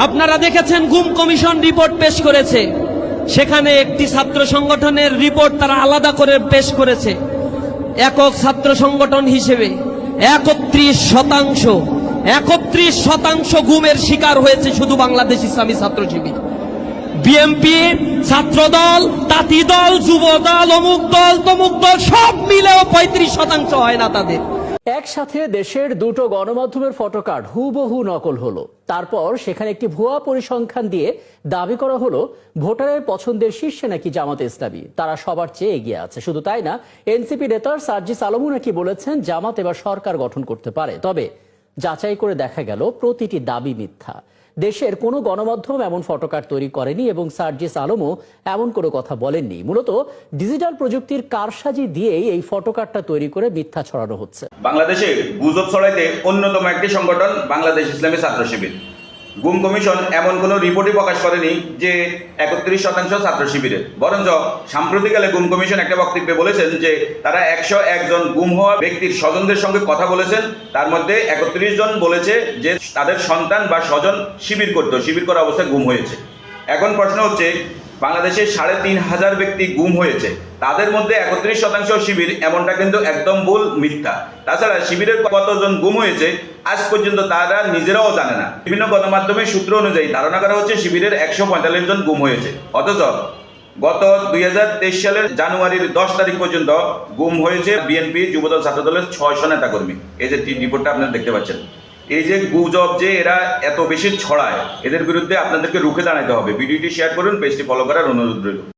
আপনারা দেখেছেন গুম কমিশন রিপোর্ট পেশ করেছে, সেখানে একটি ছাত্র সংগঠনের রিপোর্ট তারা আলাদা করে পেশ করেছে। একক ছাত্র সংগঠন হিসেবে 31% গুমের শিকার হয়েছে শুধু বাংলাদেশ ইসলামী ছাত্র শিবির। বিএনপি, ছাত্রদল, তাঁতি দল, যুব দল, অমুক দল, তমুক দল সব মিলেও 35% হয় না তাদের। একসাথে দেশের দুটো গণমাধ্যমের ফটোকার্ড হুবহু নকল হলো। তারপর সেখানে একটি ভুয়া পরিসংখ্যান দিয়ে দাবি করা হলো ভোটারের পছন্দের শীর্ষে নাকি জামাতে ইসলামী, তারা সবার চেয়ে এগিয়ে আছে। শুধু তাই না, এনসিপি নেতা সার্জিস আলমও নাকি বলেছেন জামাত এবার সরকার গঠন করতে পারে। তবে যাচাই করে দেখা গেল প্রতিটি দাবি মিথ্যা। দেশের কোনো গণমাধ্যম এমন ফটোকার্ড তৈরি করেনি এবং সার্জিস আলমও এমন কোনো কথা বলেননি। মূলত ডিজিটাল প্রযুক্তির কারসাজি দিয়েই এই ফটোকার্ডটা তৈরি করে মিথ্যা ছড়ানো হচ্ছে। বাংলাদেশে গুজব ছড়াইতে অন্যতম একটি সংগঠন বাংলাদেশ ইসলামী ছাত্র শিবির। গুম কমিশন এমন কোনো রিপোর্টই প্রকাশ করেনি যে 31% ছাত্র শিবিরের, বরঞ্চ সাম্প্রতিককালে গুম কমিশন একটা বক্তব্যে বলেছেন যে তারা 101 জন গুম হওয়া ব্যক্তির স্বজনদের সঙ্গে কথা বলেছেন। তার মধ্যে 31 জন বলেছে যে তাদের সন্তান বা স্বজন শিবির করত, শিবির করা অবস্থায় গুম হয়েছে। এখন প্রশ্ন হচ্ছে, বাংলাদেশে 3,500 ব্যক্তি গুম হয়েছে, তাদের মধ্যে 31% শিবির, এমনটা কিন্তু একদম ভুল, মিথ্যা। তাছাড়া শিবিরের কতজন গুম হয়েছে আজ পর্যন্ত তারা নিজেরাও জানে না। বিভিন্ন গণমাধ্যমের সূত্র অনুযায়ী ধারণা করা হচ্ছে শিবিরের 145 জন গুম হয়েছে, অথচ গত 2023 সালের জানুয়ারির 10 তারিখ পর্যন্ত গুম হয়েছে বিএনপি, যুবদল, ছাত্রদলের 600 নেতাকর্মী। এই যে রিপোর্টটা আপনারা দেখতে পাচ্ছেন। এই যে গুজব যে এরা এত বেশি ছড়ায়, এদের বিরুদ্ধে আপনাদেরকে রুখে দাঁড়াতে হবে। ভিডিওটি শেয়ার করুন, পেজটি ফলো করার অনুরোধ রইল।